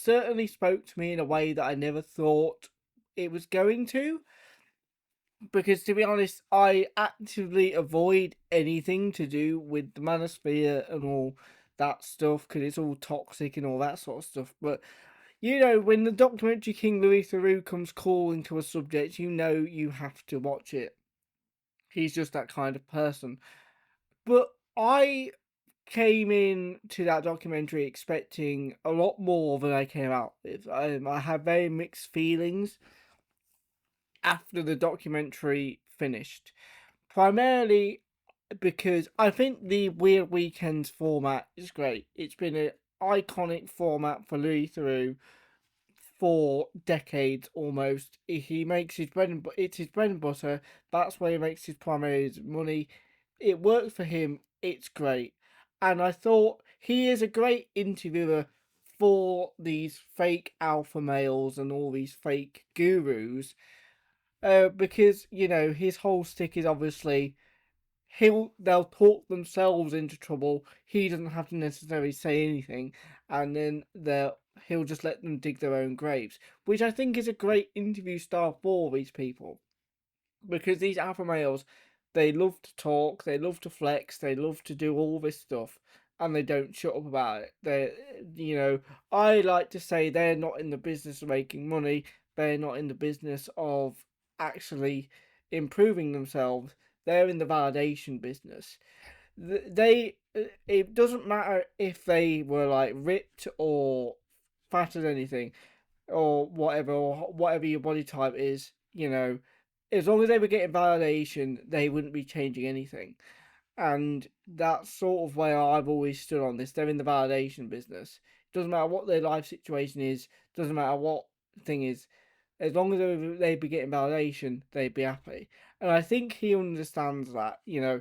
certainly spoke to me in a way that I never thought it was going to. Because to be honest, I actively avoid anything to do with the Manosphere and all that stuff because it's all toxic and all that sort of stuff. But you know, when the documentary King Louis Theroux comes calling to a subject, you know you have to watch it. He's just that kind of person. But I came in to that documentary expecting a lot more than I came out with. I had very mixed feelings after the documentary finished. Primarily because I think the Weird Weekends format is great. It's been an iconic format for Louis Theroux for decades almost. He makes his bread and it's his bread and butter. That's where he makes his primary money. It works for him. It's great, and I thought he is a great interviewer for these fake alpha males and all these fake gurus. Because you know his whole stick is obviously they'll talk themselves into trouble. He doesn't have to necessarily say anything, and then he'll just let them dig their own graves, which I think is a great interview style for these people, because these alpha males, they love to talk, they love to flex, they love to do all this stuff, and they don't shut up about it. You know, I like to say they're not in the business of making money. They're not in the business of actually improving themselves. They're in the validation business. It doesn't matter if they were like ripped or fat as anything or whatever your body type is, you know, as long as they were getting validation, they wouldn't be changing anything. And that's sort of where I've always stood on this. They're in the validation business. It doesn't matter what their life situation is, doesn't matter what thing is. As long as they'd be getting validation, they'd be happy. And I think he understands that, you know.